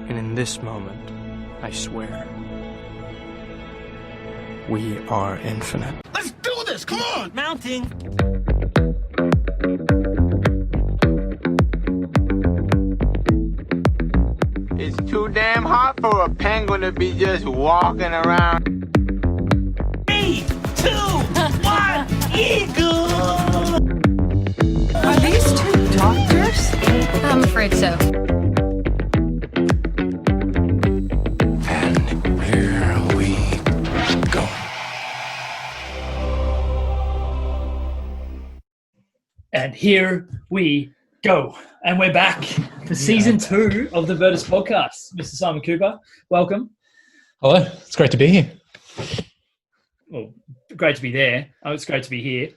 And in this moment, I swear, we are infinite. Let's do this! Come on! Mounting! It's too damn hot for a penguin to be just walking around. 3, 2, 1, eagle! Are these two doctors? I'm afraid so. And here we go. And here we go. And we're back for season 2 of the Virtus podcast. Mr. Simon Cooper, welcome. Hello, it's great to be here. Well, great to be there. Oh, it's great to be here.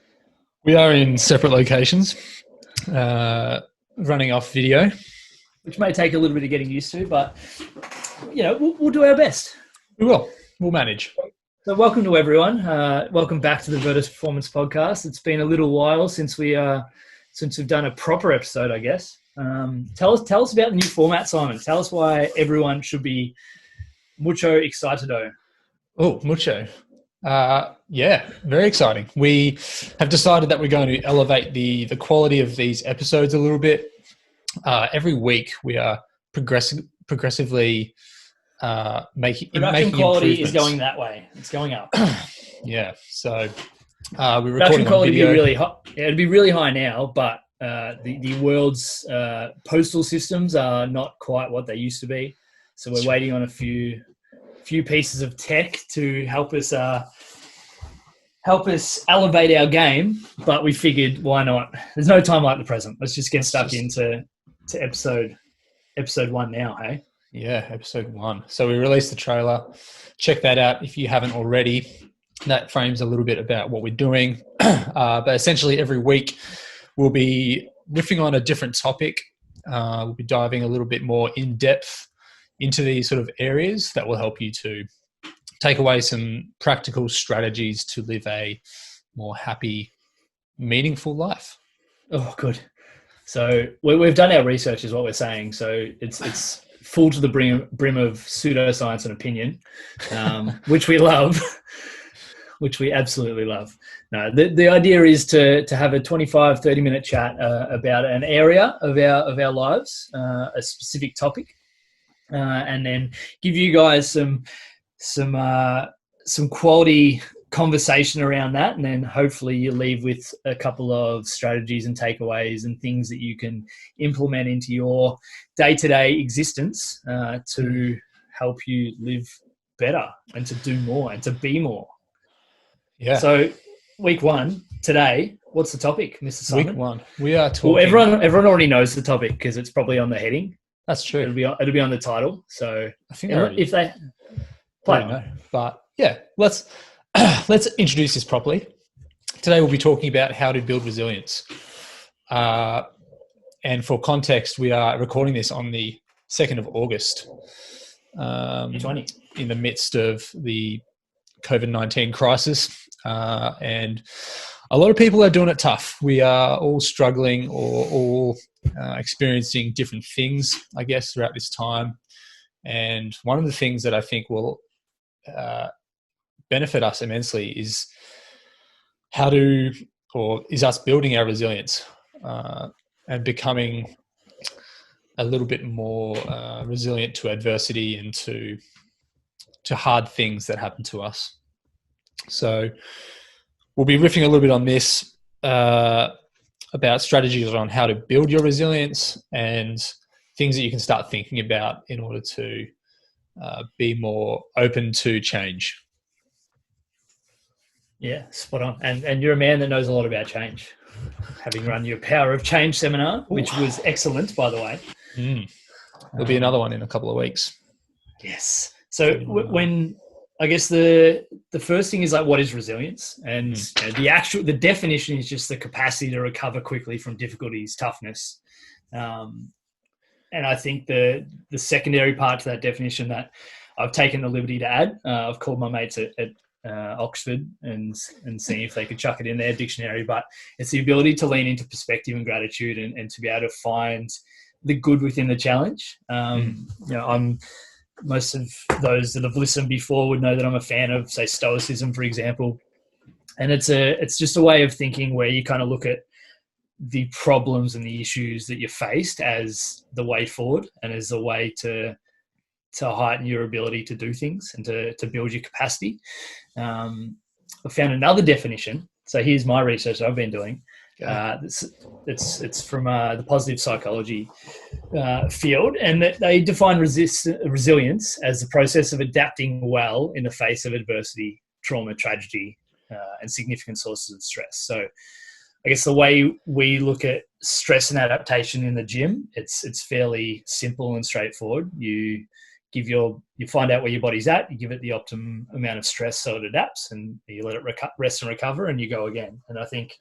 We are in separate locations, running off video. Which may take a little bit of getting used to, but, you know, we'll do our best. We will. We'll manage. So welcome to everyone. Welcome back to the Virtus Performance Podcast. It's been a little while since we've done a proper episode, I guess. Tell us about the new format, Simon. Tell us why everyone should be mucho excitado. Oh, mucho. Yeah, very exciting. We have decided that we're going to elevate the quality of these episodes a little bit. Every week we are progressively making Production quality is improvements. going that way. It's going up. Yeah, so we're Production recording on quality video. would be really high. Yeah, it'd be really high now, but the world's postal systems are not quite what they used to be. So we're waiting on a few pieces of tech to help us elevate our game. But we figured, why not? There's no time like the present. Let's just get stuck into episode 1 now, hey? Yeah, episode 1. So we released the trailer. Check that out if you haven't already. That frames a little bit about what we're doing. But essentially every week we'll be riffing on a different topic. We'll be diving a little bit more in depth into these sort of areas that will help you to take away some practical strategies to live a more happy, meaningful life. Oh, good. So we've done our research, is what we're saying. So it's full to the brim of pseudoscience and opinion, which we love, which we absolutely love. No, the idea is to have a 25, 30-minute chat about an area of our lives, a specific topic, and then give you guys some quality conversation around that, and then hopefully you leave with a couple of strategies and takeaways and things that you can implement into your day-to-day existence to help you live better and to do more and to be more. Yeah. So week 1 today, what's the topic, Mr. Simon? Week 1, we are talking. Well, everyone already knows the topic because it's probably on the heading. That's true. It'll be on the title. So I think already, if they play I don't know, but yeah, let's introduce this properly. Today we'll be talking about how to build resilience. And for context, we are recording this on the 2nd of August, 2020, in the midst of the COVID-19 crisis. And a lot of people are doing it tough. We are all struggling or all experiencing different things, I guess, throughout this time. And one of the things that I think will benefit us immensely is us building our resilience and becoming a little bit more resilient to adversity and to hard things that happen to us. So we'll be riffing a little bit on this about strategies on how to build your resilience and things that you can start thinking about in order to be more open to change. Yeah, spot on. And you're a man that knows a lot about change, having run your Power of Change seminar, which was excellent, by the way. There'll be another one in a couple of weeks. Yes. So when I guess the first thing is like, what is resilience? And you know, the definition is just the capacity to recover quickly from difficulties, toughness. And I think the secondary part to that definition that I've taken the liberty to add, I've called my mates at Oxford and seeing if they could chuck it in their dictionary, but it's the ability to lean into perspective and gratitude and to be able to find the good within the challenge. I'm most of those that have listened before would know that I'm a fan of, say, Stoicism, for example. And it's just a way of thinking where you kind of look at the problems and the issues that you're faced as the way forward and as a way to heighten your ability to do things and to build your capacity. I found another definition. So here's my research that I've been doing. It's from the positive psychology field, and that they define resilience as the process of adapting well in the face of adversity, trauma, tragedy, and significant sources of stress. So I guess the way we look at stress and adaptation in the gym, it's fairly simple and straightforward. You find out where your body's at, you give it the optimum amount of stress so it adapts, and you let it rest and recover, and you go again. And I think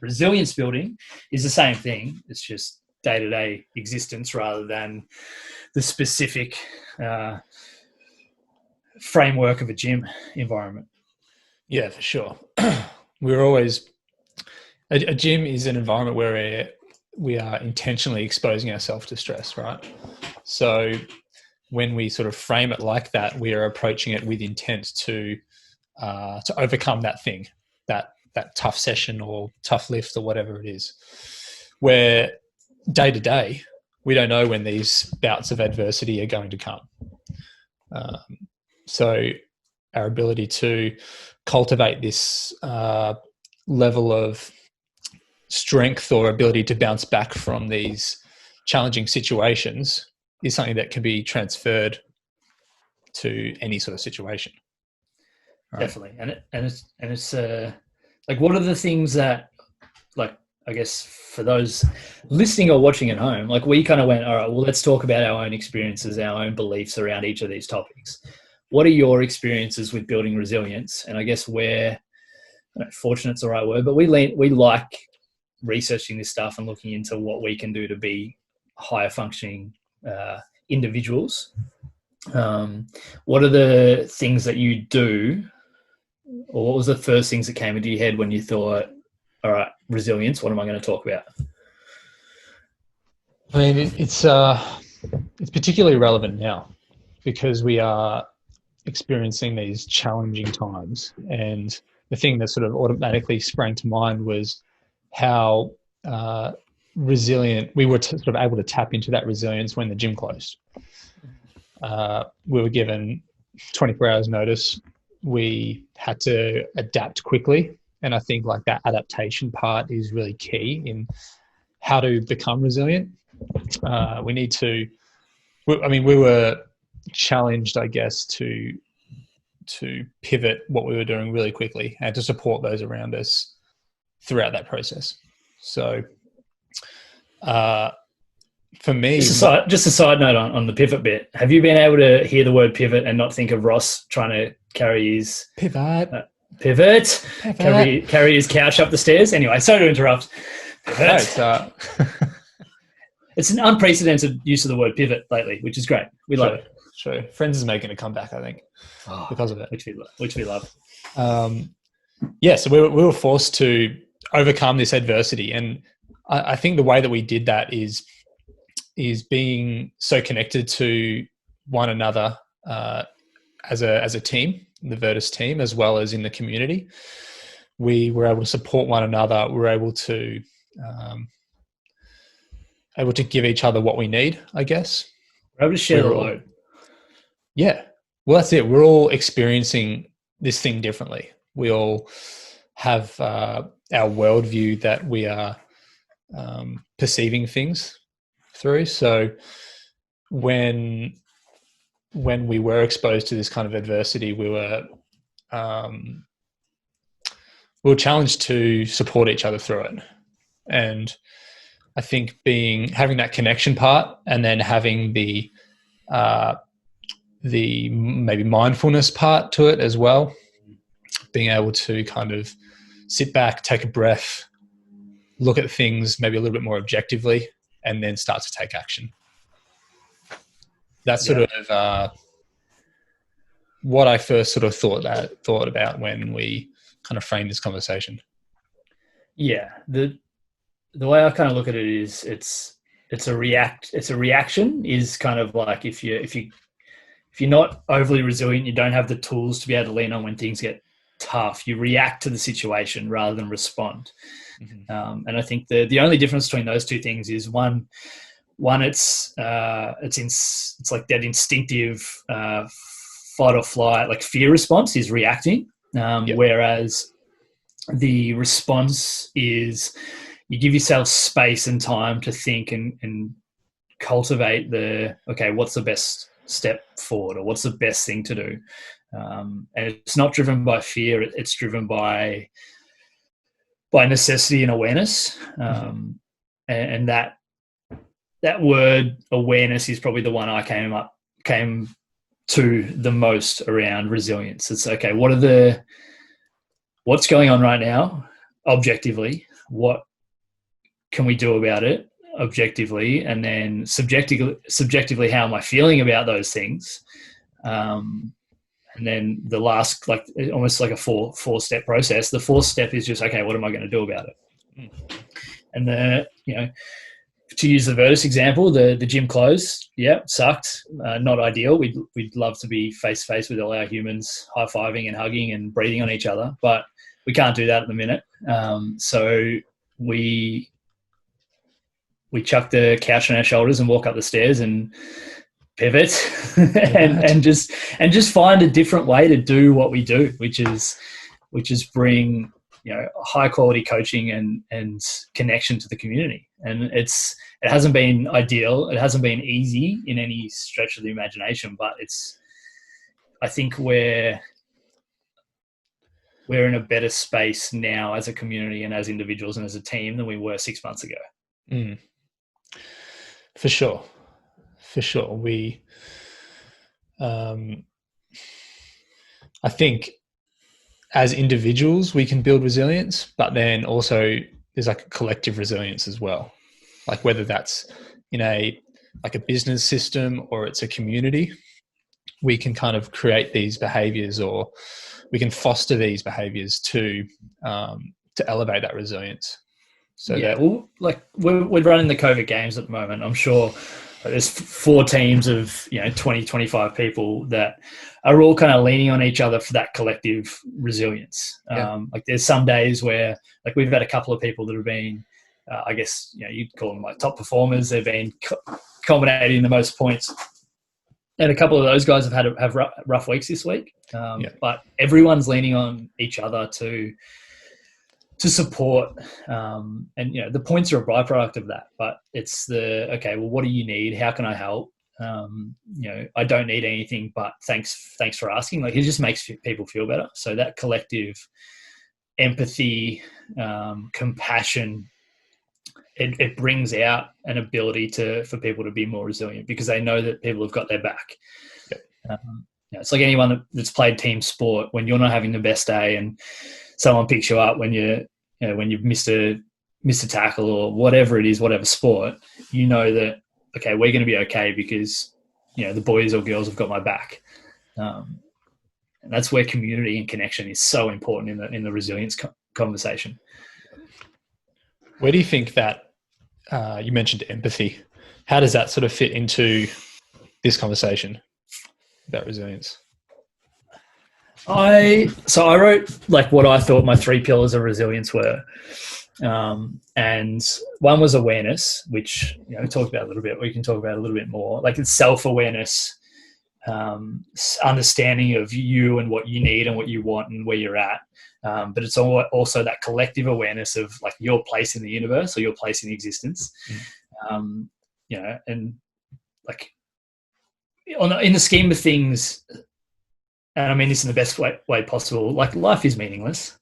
resilience building is the same thing. It's just day-to-day existence rather than the specific framework of a gym environment. Yeah, for sure. We're always a gym is an environment where we are intentionally exposing ourselves to stress, right? So when we sort of frame it like that, we are approaching it with intent to overcome that thing, that tough session or tough lift or whatever it is. Where day to day, we don't know when these bouts of adversity are going to come. So our ability to cultivate this level of strength or ability to bounce back from these challenging situations is something that can be transferred to any sort of situation. Right? Definitely. And it's like, what are the things that, like, I guess for those listening or watching at home, like we kind of went, all right, well, let's talk about our own experiences, our own beliefs around each of these topics. What are your experiences with building resilience? And I guess fortunate's the right word, but we like researching this stuff and looking into what we can do to be higher functioning individuals. What are the things that you do, or what was the first things that came into your head when you thought, all right, resilience, what am I going to talk about? I mean, it's particularly relevant now because we are experiencing these challenging times, and the thing that sort of automatically sprang to mind was how resilient we were sort of able to tap into that resilience when the gym closed. We were given 24 hours notice. We had to adapt quickly. And I think like that adaptation part is really key in how to become resilient. We were challenged, I guess, to pivot what we were doing really quickly and to support those around us throughout that process. So for me, just a side note on the pivot bit. Have you been able to hear the word pivot and not think of Ross trying to carry his pivot. Carry his couch up the stairs? Anyway, sorry to interrupt. Pivot. It's an unprecedented use of the word pivot lately, which is great. We love it. True. Friends is making a comeback, I think, because of it. Which we love. So we were forced to overcome this adversity. And I think the way that we did that is being so connected to one another as a team, the Virtus team, as well as in the community. We were able to support one another. We were able to give each other what we need, I guess. We're able to share the load. Yeah. Well, that's it. We're all experiencing this thing differently. We all have our worldview that we are perceiving things through. So when we were exposed to this kind of adversity, we were challenged to support each other through it. And I think having that connection part, and then having the maybe mindfulness part to it as well, being able to kind of sit back, take a breath, look at things maybe a little bit more objectively, and then start to take action. That's sort of what I first sort of thought about when we kind of framed this conversation. Yeah. The way I kind of look at it is it's a reaction is kind of like if you're not overly resilient, you don't have the tools to be able to lean on when things get tough, you react to the situation rather than respond. And I think the only difference between those two things is one it's like that instinctive fight or flight, like fear response is reacting, whereas the response is you give yourself space and time to think and cultivate what's the best step forward, or what's the best thing to do. And it's not driven by fear, it's driven by necessity and awareness. And that word awareness is probably the one I came to the most around resilience. It's okay, what's going on right now objectively, what can we do about it objectively, and then subjectively how am I feeling about those things. And then the last, like almost like a four-step process. The fourth step is just, okay, what am I going to do about it? And to use the Virtus example, the gym closed. Yeah, sucked. Not ideal. We'd love to be face to face with all our humans, high-fiving and hugging and breathing on each other, but we can't do that at the minute. So we chuck the couch on our shoulders and walk up the stairs and pivot and just find a different way to do what we do, which is bring high quality coaching and connection to the community. And it hasn't been ideal, it hasn't been easy in any stretch of the imagination, but I think we're in a better space now as a community and as individuals and as a team than we were 6 months ago. For sure. We, I think as individuals, we can build resilience, but then also there's like a collective resilience as well. Like whether that's in a business system or it's a community, we can kind of create these behaviors, or we can foster these behaviors to elevate that resilience. So we're running the COVID games at the moment. I'm sure there's 4 teams of 20, 25 people that are all kind of leaning on each other for that collective resilience. Like there's some days where like we've had a couple of people that have been, I guess you'd call them like top performers. They've been culminating the most points, and a couple of those guys have rough weeks this week. But everyone's leaning on each other to support, and the points are a byproduct of that, but it's what do you need? How can I help? I don't need anything, but thanks for asking. Like it just makes people feel better. So that collective empathy, compassion, it brings out an ability for people to be more resilient because they know that people have got their back. It's like anyone that's played team sport. When you're not having the best day and someone picks you up when you've missed a tackle or whatever it is, whatever sport, that okay, we're going to be okay because the boys or girls have got my back, and that's where community and connection is so important in the resilience conversation. Where do you think that you mentioned empathy? How does that sort of fit into this conversation about resilience? I wrote like what I thought my 3 pillars of resilience were, and one was awareness, which we talked about a little bit. We can talk about a little bit more. Like it's self-awareness, understanding of you and what you need and what you want and where you're at. But it's also that collective awareness of like your place in the universe or your place in existence, and like in the scheme of things. And I mean this in the best way possible. Like life is meaningless.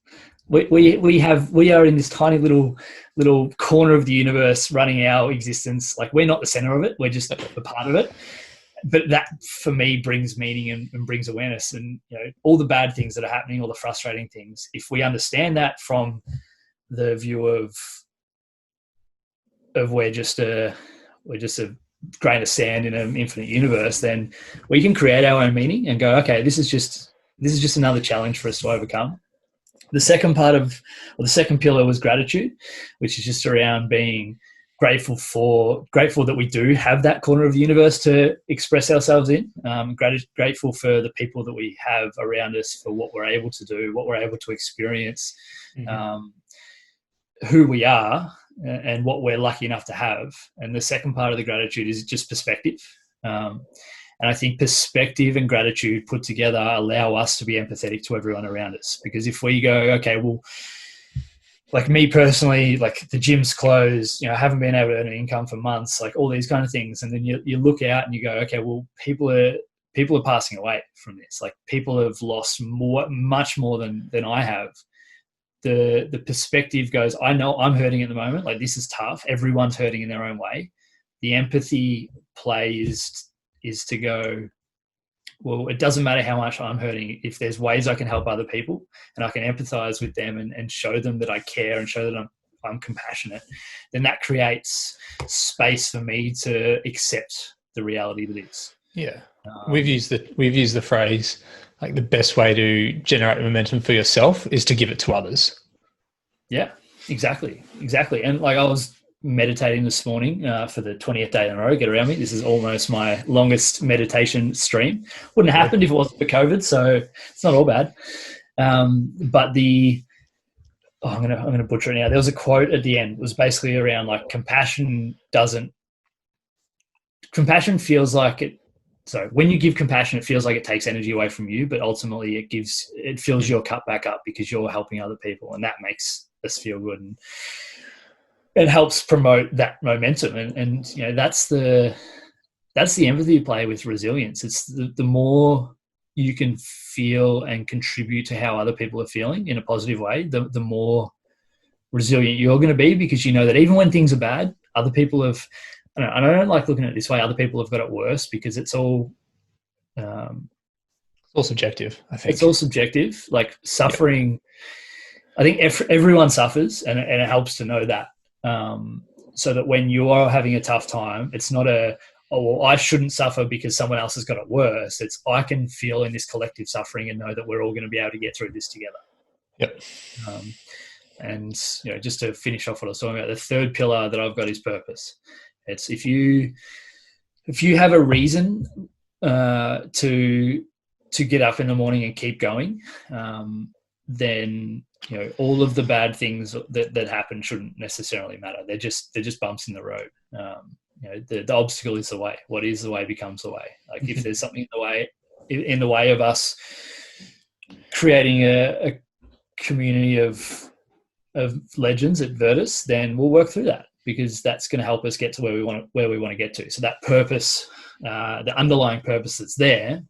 We are in this tiny little corner of the universe running our existence. Like we're not the center of it. We're just a part of it. But that for me brings meaning and brings awareness. And all the bad things that are happening, all the frustrating things. If we understand that from the view of we're just a grain of sand in an infinite universe, then we can create our own meaning and go, okay, this is just another challenge for us to overcome. The second pillar was gratitude, which is just around being grateful that we do have that corner of the universe to express ourselves in. Grateful for the people that we have around us, for what we're able to do, what we're able to experience, who we are, and what we're lucky enough to have. And the second part of the gratitude is just perspective. And I think perspective and gratitude put together allow us to be empathetic to everyone around us. Because if we go, okay, well, like me personally, like the gym's closed, I haven't been able to earn an income for months, like all these kind of things. And then you look out and you go, okay, well, people are passing away from this. Like people have lost much more than I have. The perspective goes, I know I'm hurting at the moment. Like this is tough. Everyone's hurting in their own way. The empathy play is to go, well, it doesn't matter how much I'm hurting. If there's ways I can help other people and I can empathize with them and show them that I care and show that I'm compassionate, then that creates space for me to accept the reality that is. Yeah. We've used the phrase, like the best way to generate momentum for yourself is to give it to others. Yeah, exactly. And like I was meditating this morning for the 20th day in a row. Get around me. This is almost my longest meditation stream. Wouldn't have happened if it wasn't for COVID, so it's not all bad. But I'm gonna butcher it now. There was a quote at the end. It was basically around like compassion feels like it. So when you give compassion, it feels like it takes energy away from you, but ultimately it fills your cup back up because you're helping other people, and that makes us feel good, and it helps promote that momentum. And that's the empathy play with resilience. It's the more you can feel and contribute to how other people are feeling in a positive way, the more resilient you're going to be, because you know that even when things are bad, other people have. I don't like looking at it this way. Other people have got it worse because it's all subjective. I think it's all subjective. Like suffering, yep. I think everyone suffers, and it helps to know that. So that when you are having a tough time, it's not I shouldn't suffer because someone else has got it worse. It's I can feel in this collective suffering and know that we're all going to be able to get through this together. Yep. And just to finish off what I was talking about, the third pillar that I've got is purpose. It's if you have a reason to get up in the morning and keep going, then all of the bad things that happen shouldn't necessarily matter. They're just bumps in the road. The obstacle is the way. What is the way becomes the way. Like if there's something in the way of us creating a community of legends at Virtus, then we'll work through that, because that's going to help us get to where we want to get to. So that purpose, the underlying purpose that's there,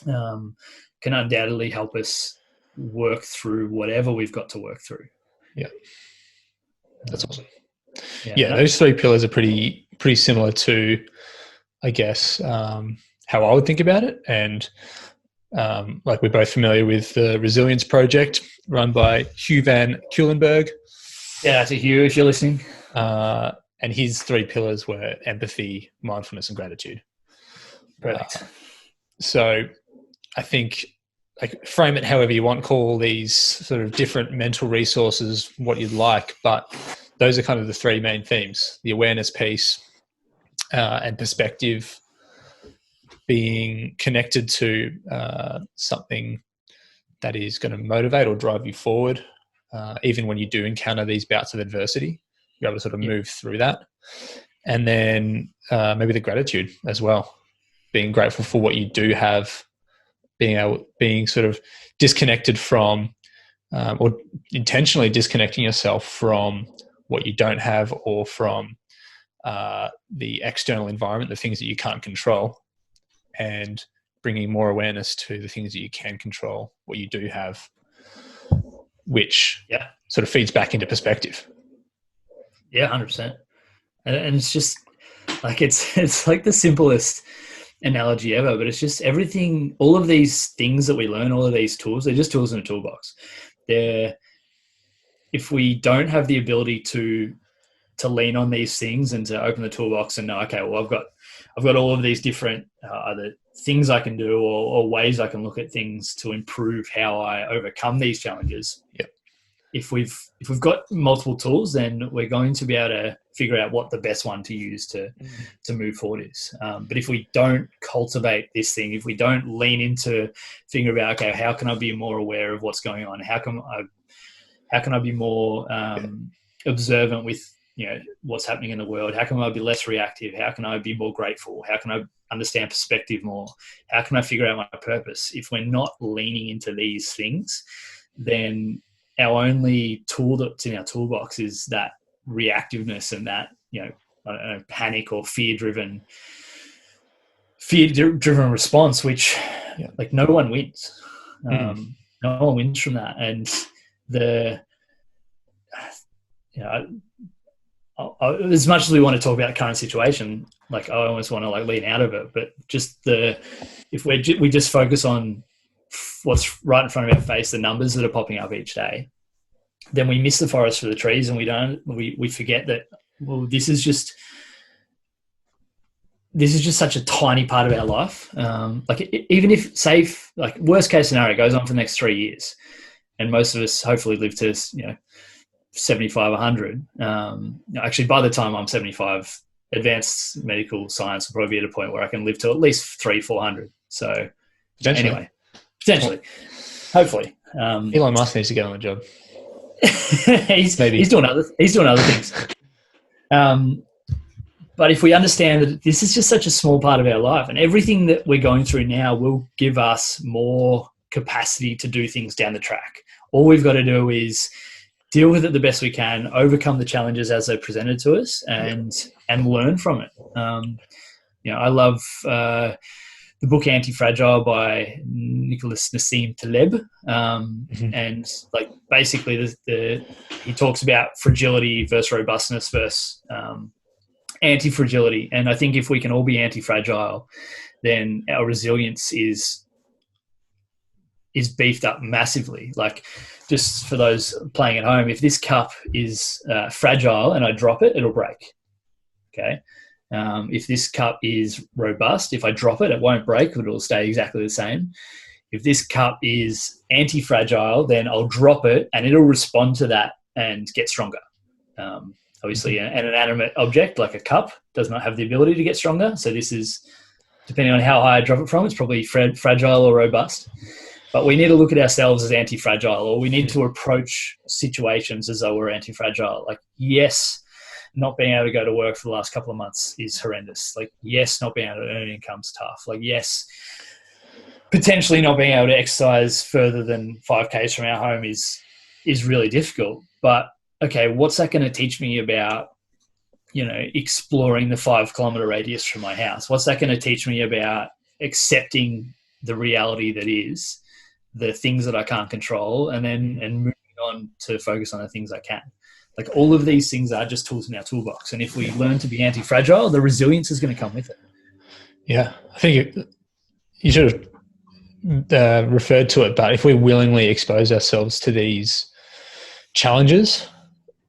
can undoubtedly help us work through whatever we've got to work through. Yeah, that's awesome. Yeah, those three pillars are pretty similar to, I guess, how I would think about it. And like we're both familiar with the Resilience Project run by Hugh van Cuylenberg. Yeah, to Hugh, if you're listening. And his three pillars were empathy, mindfulness, and gratitude. Perfect. So I think, like, frame it however you want, call these sort of different mental resources what you'd like, but those are kind of the three main themes: the awareness piece and perspective, being connected to something that is going to motivate or drive you forward, even when you do encounter these bouts of adversity. You're able to sort of move through that. And then maybe the gratitude as well, being grateful for what you do have, being sort of disconnected from or intentionally disconnecting yourself from what you don't have, or from the external environment, the things that you can't control, and bringing more awareness to the things that you can control, what you do have, which sort of feeds back into perspective. Yeah, 100%. And it's just like, it's like the simplest analogy ever, but it's just everything, all of these things that we learn, all of these tools, they're just tools in a toolbox. If we don't have the ability to lean on these things and to open the toolbox and know, okay, well, I've got all of these different either things I can do or ways I can look at things to improve how I overcome these challenges. Yep. if we've got multiple tools, then we're going to be able to figure out what the best one to use to move forward is. But if we don't cultivate this thing, if we don't lean into thinking about, okay, how can I be more aware of what's going on? How can I be more observant with what's happening in the world? How can I be less reactive? How can I be more grateful? How can I understand perspective more? How can I figure out my purpose? If we're not leaning into these things, then our only tool that's in our toolbox is that reactiveness and that I don't know, panic or fear-driven response, which like no one wins. No one wins from that, and as much as we want to talk about the current situation, like I almost want to like lean out of it, but just if we just focus on what's right in front of our face, the numbers that are popping up each day, then we miss the forest for the trees, and we forget that, well, this is just such a tiny part of our life. Like even if, say, like worst case scenario goes on for the next 3 years, and most of us hopefully live to 75, 100. Actually, by the time I'm 75, advanced medical science will probably be at a point where I can live to at least 300-400. So potentially, hopefully, Elon Musk needs to get on the job. he's doing other things. But if we understand that this is just such a small part of our life, and everything that we're going through now will give us more capacity to do things down the track. All we've got to do is deal with it the best we can, overcome the challenges as they're presented to us, and learn from it. I love the book Antifragile by Nassim Taleb, and like basically he talks about fragility versus robustness versus anti-fragility. And I think if we can all be anti-fragile, then our resilience is beefed up massively. Like, just for those playing at home, if this cup is fragile and I drop it, it'll break. Okay. If this cup is robust, if I drop it, it won't break, but it'll stay exactly the same. If this cup is anti-fragile, then I'll drop it and it'll respond to that and get stronger. Obviously, an inanimate object like a cup does not have the ability to get stronger. So this is, depending on how high I drop it from, it's probably fragile or robust. But we need to look at ourselves as anti-fragile, or we need to approach situations as though we're anti-fragile. Like, yes, not being able to go to work for the last couple of months is horrendous. Like, yes, not being able to earn income's tough. Like, yes, potentially not being able to exercise further than 5 Ks from our home is really difficult. But okay, what's that going to teach me about, exploring the 5 kilometer radius from my house? What's that going to teach me about accepting the reality that is, the things that I can't control, and moving on to focus on the things I can? Like, all of these things are just tools in our toolbox. And if we learn to be anti-fragile, the resilience is going to come with it. Yeah, I think you should have referred to it, but if we willingly expose ourselves to these challenges,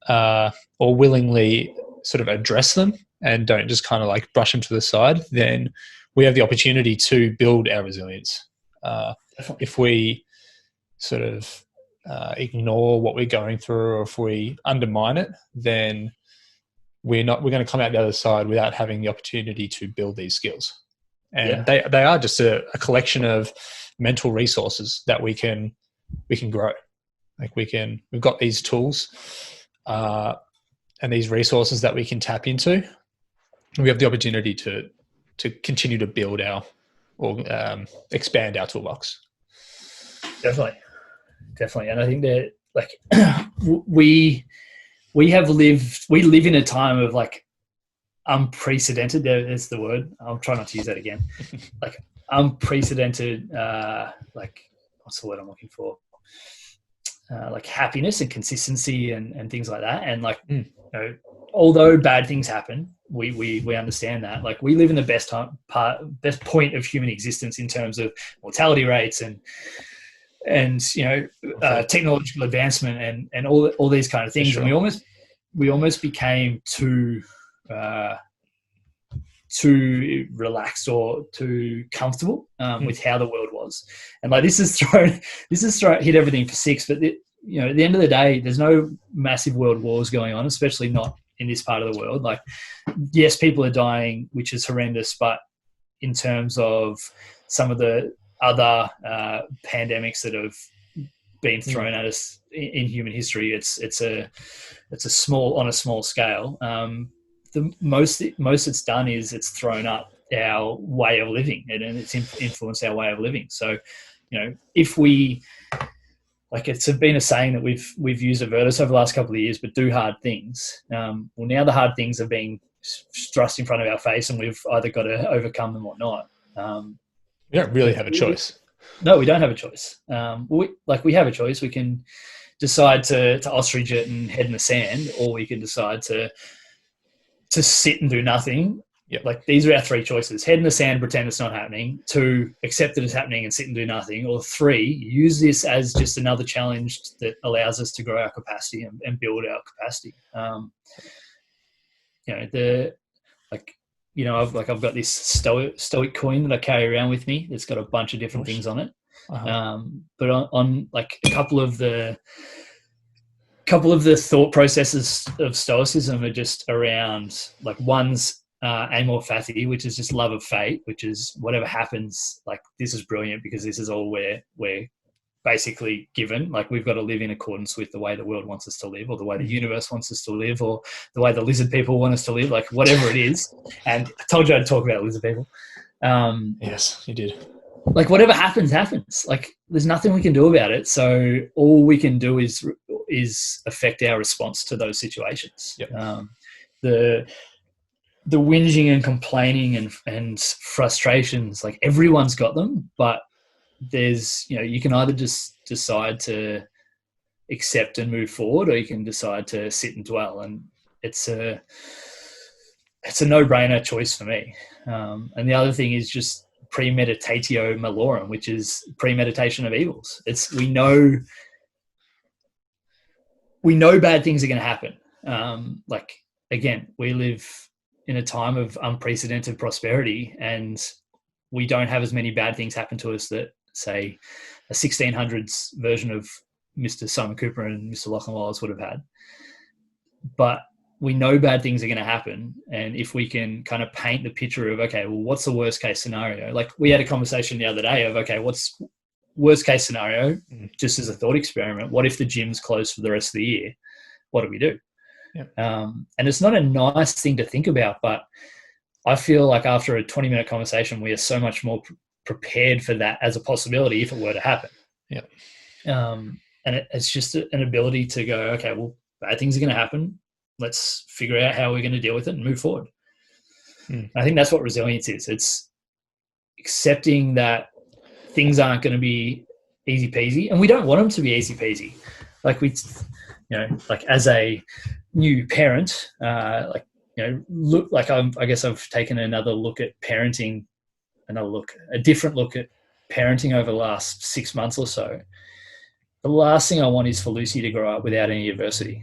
or willingly sort of address them and don't just kind of like brush them to the side, then we have the opportunity to build our resilience. If we sort of ignore what we're going through, or if we undermine it, then we're going to come out the other side without having the opportunity to build these skills. And they are just a collection of mental resources that we can grow. Like, we've got these tools and these resources that we can tap into. We have the opportunity to continue to build or expand our toolbox. Definitely. And I think that, like, we live in a time of, like, unprecedented, there's the word, I'll try not to use that again, like unprecedented, like, what's the word I'm looking for? Like happiness and consistency and things like that. And like, although bad things happen, we understand that. Like, we live in the best point of human existence in terms of mortality rates and technological advancement and all these kind of things. Sure. And we almost became too relaxed or too comfortable with how the world was. And like, this has hit everything for 6, but at the end of the day, there's no massive world wars going on, especially not in this part of the world. Like, yes, people are dying, which is horrendous, but in terms of some of the other pandemics that have been thrown at us in human history, it's a small scale. The most it's done is it's thrown up our way of living, and it's influenced our way of living. So, if we, like, it's been a saying that we've used Avertus over the last couple of years, but do hard things. Well, now the hard things are being thrust in front of our face, and we've either got to overcome them or not. We don't really have a choice. No, we don't have a choice. We have a choice. We can decide to ostrich it and head in the sand, or we can decide to sit and do nothing. Yep. Like, these are our three choices: head in the sand, pretend it's not happening; 2, accept that it's happening and sit and do nothing; or 3, use this as just another challenge that allows us to grow our capacity and build our capacity. I've got this Stoic coin that I carry around with me. It's got a bunch of different things on it. Uh-huh. But on like a couple of the thought processes of Stoicism are just around, like, one's amor fati, which is just love of fate, which is whatever happens, like, this is brilliant because this is all we're basically given. Like, we've got to live in accordance with the way the world wants us to live, or the way the universe wants us to live, or the way the lizard people want us to live, like, whatever it is. And I told you I'd talk about lizard people. Yes, you did. Like, whatever happens. Like, there's nothing we can do about it. So all we can do is affect our response to those situations. Yep. The whinging and complaining and frustrations, like, everyone's got them, but there's, you can either just decide to accept and move forward, or you can decide to sit and dwell. And it's a no-brainer choice for me. And the other thing is just premeditatio malorum, which is premeditation of evils. We know bad things are going to happen. Like, again, we live in a time of unprecedented prosperity, and we don't have as many bad things happen to us that, say, a 1600s version of Mr. Simon Cooper and Mr. Lachlan Wallace would have had. But we know bad things are going to happen. And if we can kind of paint the picture of, okay, well, what's the worst case scenario? Like, we had a conversation the other day of, okay, what's worst case scenario, just as a thought experiment? What if the gym's closed for the rest of the year? What do we do? Yep. And it's not a nice thing to think about, but I feel like after a 20-minute conversation, we are so much more prepared for that as a possibility if it were to happen. Yeah. And it's just an ability to go, okay, well, bad things are going to happen. Let's figure out how we're going to deal with it and move forward. And I think that's what resilience is. It's accepting that things aren't going to be easy peasy, and we don't want them to be easy peasy. Like, like, as a new parent, I guess I've taken a different look at parenting over the last 6 months or so. The last thing I want is for Lucy to grow up without any adversity.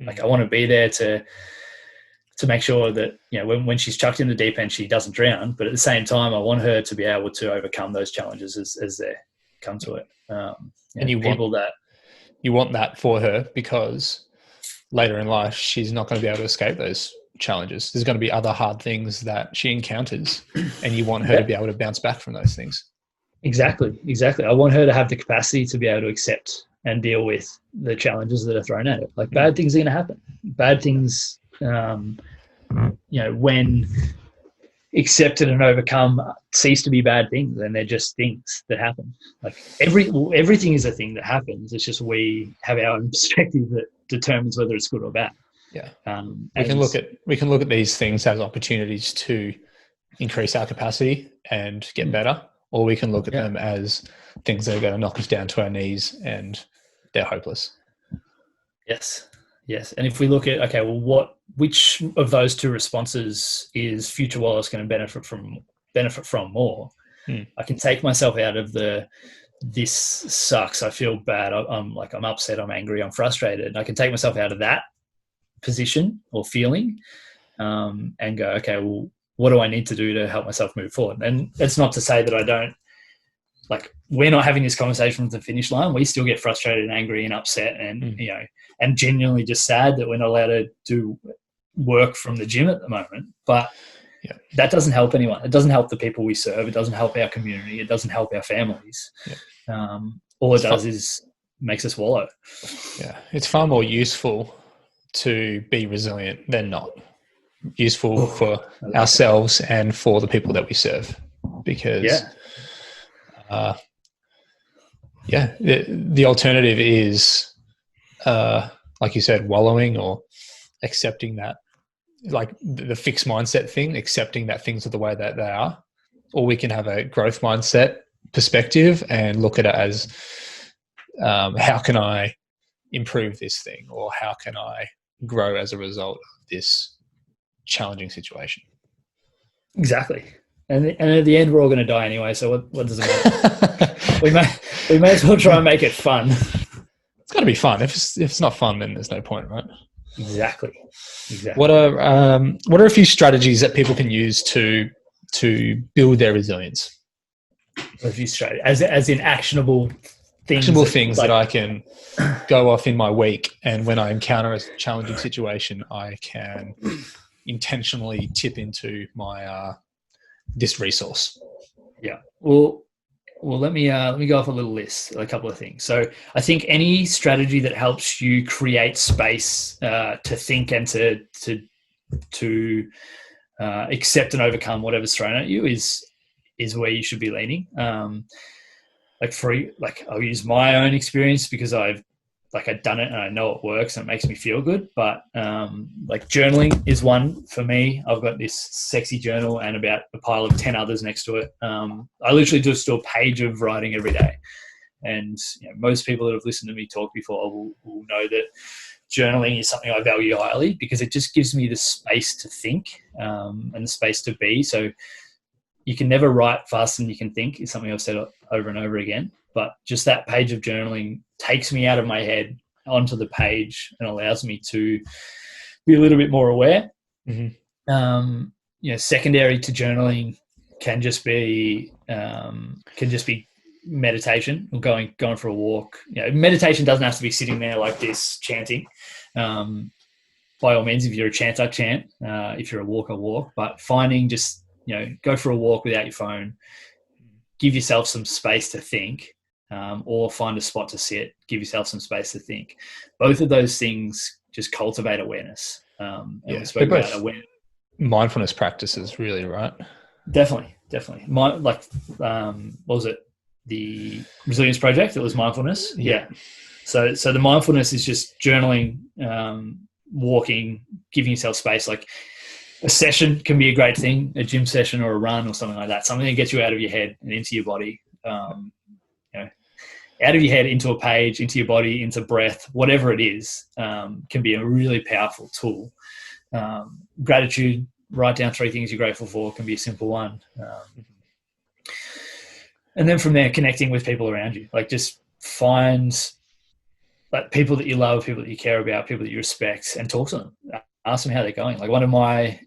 Like, I want to be there to make sure that, when she's chucked in the deep end, she doesn't drown. But at the same time, I want her to be able to overcome those challenges as they come to it. And you want that for her, because later in life, she's not going to be able to escape those challenges. There's going to be other hard things that she encounters, and you want her to be able to bounce back from those things. Exactly. I want her to have the capacity to be able to accept and deal with the challenges that are thrown at her. Like, bad things are going to happen. Bad things, when accepted and overcome, cease to be bad things, and they're just things that happen. Like, everything is a thing that happens. It's just we have our own perspective that determines whether it's good or bad. Yeah. We can look at these things as opportunities to increase our capacity and get better, or we can look at them as things that are going to knock us down to our knees and they're hopeless. Yes. And if we look at, okay, well, which of those two responses is future Wallace going to benefit from more? I can take myself out of this sucks, I feel bad, I'm upset, I'm angry, I'm frustrated. I can take myself out of that position or feeling, and go, okay, well, what do I need to do to help myself move forward? And it's not to say that I don't like we're not having this conversation with the finish line. We still get frustrated and angry and upset and, you know, and genuinely just sad that we're not allowed to do work from the gym at the moment. But that doesn't help anyone. It doesn't help the people we serve. It doesn't help our community. It doesn't help our families. All it does is makes us wallow. Yeah. It's far more useful to be resilient than not. Useful for ourselves and for the people that we serve. Because the alternative is like you said, wallowing or accepting that, like the fixed mindset thing, accepting that things are the way that they are. Or we can have a growth mindset perspective and look at it as how can I improve this thing, or how can I grow as a result of this challenging situation. Exactly. And at the end, we're all going to die anyway. So what does it matter? we may as well try and make it fun. It's got to be fun. If it's not fun, then there's no point, right? Exactly. What are a few strategies that people can use to build their resilience? A few strategies, as in actionable things. Actionable things that I can go off in my week, and when I encounter a challenging situation, I can intentionally tip into my this resource. Yeah. Well, let me go off a little list, a couple of things. So I think any strategy that helps you create space to think and to accept and overcome whatever's thrown at you is where you should be leaning. I'll use my own experience because I've done it and I know it works and it makes me feel good. But journaling is one for me. I've got this sexy journal and about a pile of 10 others next to it. I literally just do a page of writing every day. And most people that have listened to me talk before will know that journaling is something I value highly because it just gives me the space to think and the space to be. So you can never write faster than you can think is something I've said over and over again. But just that page of journaling takes me out of my head onto the page and allows me to be a little bit more aware. Secondary to journaling can just be meditation or going for a walk. Meditation doesn't have to be sitting there like this chanting. By all means, if you're a chanter, chant. If you're a walker, walk. But finding just go for a walk without your phone. Give yourself some space to think. Or find a spot to sit, give yourself some space to think. Both of those things just cultivate awareness. We spoke about awareness. Mindfulness practices, really, right? Definitely. What was it? The Resilience Project? It was mindfulness. Yeah. So the mindfulness is just journaling, walking, giving yourself space. Like a session can be a great thing, a gym session or a run or something like that. Something that gets you out of your head and into your body. Out of your head into a page, into your body, into breath, whatever it is, can be a really powerful tool. Gratitude, write down 3 things you're grateful for, can be a simple one. And then from there, connecting with people around you. Like just find people that you love, people that you care about, people that you respect, and talk to them. Ask them how they're going. Like one of my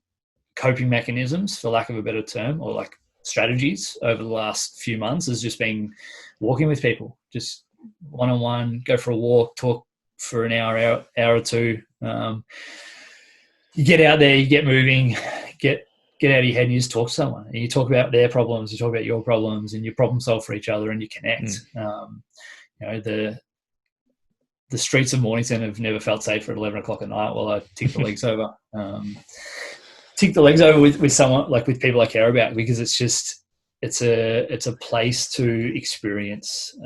coping mechanisms, for lack of a better term, or like strategies over the last few months has just been walking with people, just one-on-one, go for a walk, talk for an hour or two. You get out there, you get moving, get out of your head and you just talk to someone and you talk about their problems, you talk about your problems and you problem solve for each other and you connect. The streets of Mornington have never felt safer at 11 o'clock at night while I tick the legs over. Tick the legs over with someone, like with people I care about, because it's just, it's a place to experience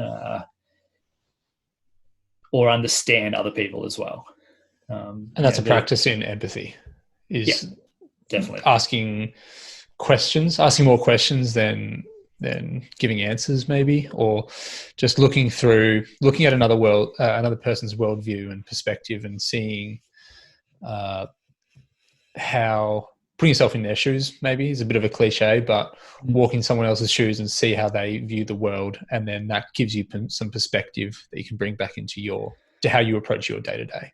or understand other people as well. And that's a practice in empathy, is definitely asking more questions than giving answers, maybe, or just looking at another person's worldview and perspective and seeing how putting yourself in their shoes maybe is a bit of a cliche, but walking someone else's shoes and see how they view the world. And then that gives you some perspective that you can bring back into to how you approach your day to day.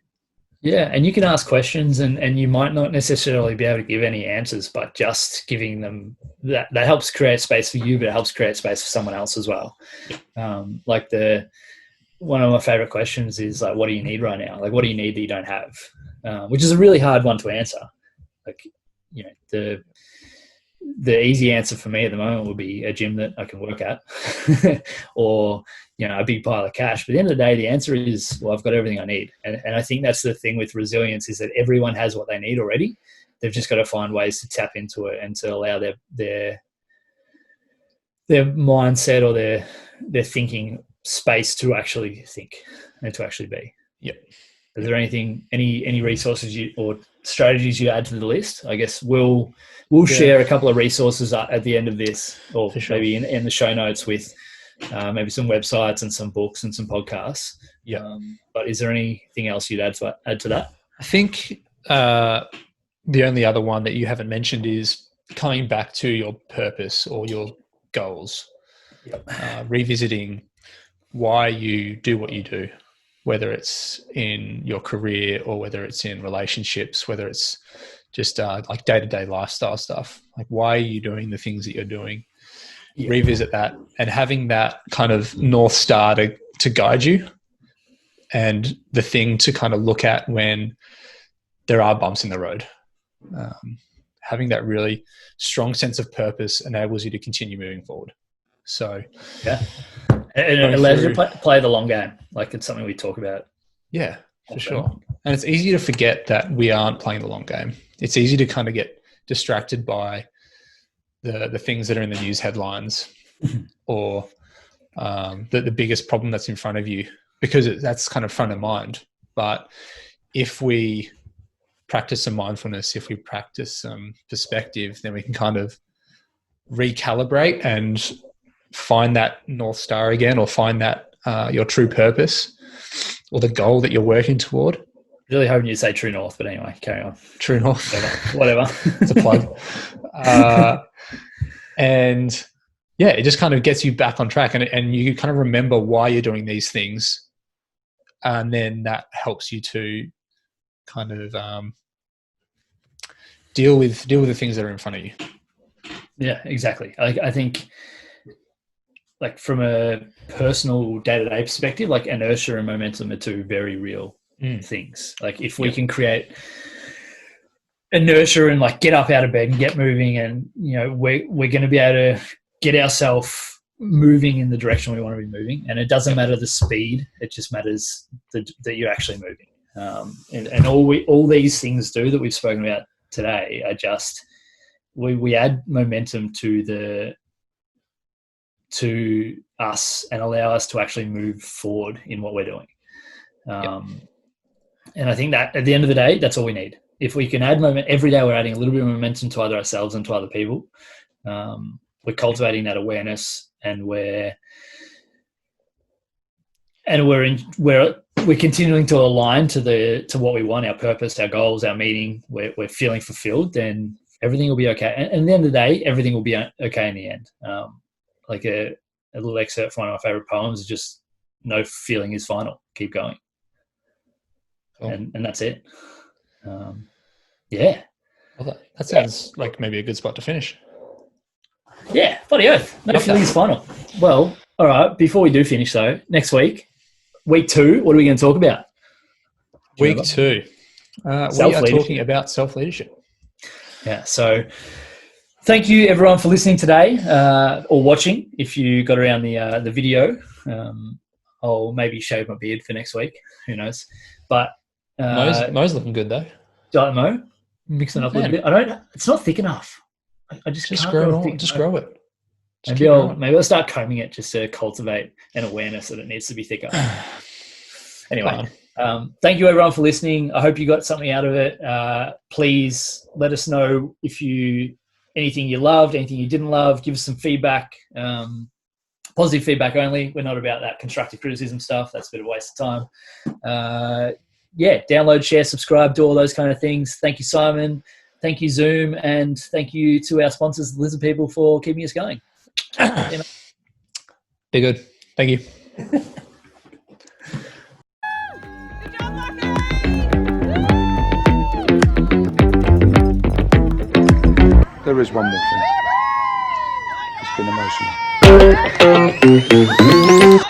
Yeah, and you can ask questions, and you might not necessarily be able to give any answers, but just giving them that helps create space for you, but it helps create space for someone else as well. Like one of my favorite questions is like, what do you need right now? Like, what do you need that you don't have? Which is a really hard one to answer. Like, you know, the easy answer for me at the moment would be a gym that I can work at, or, you know, a big pile of cash. But at the end of the day, the answer is, well, I've got everything I need. And I think that's the thing with resilience, is that everyone has what they need already. They've just got to find ways to tap into it and to allow their mindset or their thinking space to actually think and to actually be. Yep. Is there any resources or strategies you add to the list? I guess we'll share a couple of resources at the end of this, or sure. maybe in the show notes with maybe some websites and some books and some podcasts. Yeah. But is there anything else you'd add to that? I think the only other one that you haven't mentioned is coming back to your purpose or your goals. Yep. Revisiting why you do what you do, whether it's in your career or whether it's in relationships, whether it's just like day-to-day lifestyle stuff. Like, why are you doing the things that you're doing? Yeah. Revisit that, and having that kind of North Star to guide you, and the thing to kind of look at when there are bumps in the road. Having that really strong sense of purpose enables you to continue moving forward. So, yeah. And it allows you to play the long game. Like, it's something we talk about. Yeah, for sure. And it's easy to forget that we aren't playing the long game. It's easy to kind of get distracted by the things that are in the news headlines or the biggest problem that's in front of you, because that's kind of front of mind. But if we practice some mindfulness, if we practice some perspective, then we can kind of recalibrate and find that North Star again, or find that your true purpose or the goal that you're working toward. Really hoping you say True North, but anyway, carry on. True North. Whatever. It's a plug. And yeah, it just kind of gets you back on track, and you kind of remember why you're doing these things. And then that helps you to kind of deal with the things that are in front of you. Yeah, exactly. I think, like, from a personal day-to-day perspective, like, inertia and momentum are two very real things. Like, if we can create inertia and, like, get up out of bed and get moving, and, you know, we're going to be able to get ourselves moving in the direction we want to be moving. And it doesn't matter the speed; it just matters that you're actually moving. And all these things do that we've spoken about today are just we add momentum to us and allow us to actually move forward in what we're doing. And I think that at the end of the day, that's all we need. If we can add momentum every day, we're adding a little bit of momentum to either ourselves and to other people. We're cultivating that awareness, and we're continuing to align to what we want, our purpose, our goals, our meaning. We're feeling fulfilled, then everything will be okay. And at the end of the day, everything will be okay in the end. Like a little excerpt from one of my favorite poems is just, no feeling is final. Keep going. Cool. And that's it. Yeah. Well, that sounds like maybe a good spot to finish. Yeah, bloody oath. No feeling is final. Well, all right. Before we do finish, though, next week, week 2, what are we going to talk about? Week 2. We are talking about self-leadership. Yeah, so thank you, everyone, for listening today or watching. If you got around the video, I'll maybe shave my beard for next week. Who knows? But Mo's looking good, though. Diet Mo, mixing it up a little bit. It's not thick enough. I just grow it. Just grow it. Maybe I'll start combing it just to cultivate an awareness that it needs to be thicker. Anyway, thank you, everyone, for listening. I hope you got something out of it. Please let us know if anything you loved, anything you didn't love. Give us some feedback. Positive feedback only. We're not about that constructive criticism stuff. That's a bit of a waste of time. Download, share, subscribe, do all those kind of things. Thank you, Simon. Thank you, Zoom. And thank you to our sponsors, the Lizard People, for keeping us going. Be good. Thank you. Good job, Lucky! there is one more thing. It's been emotional.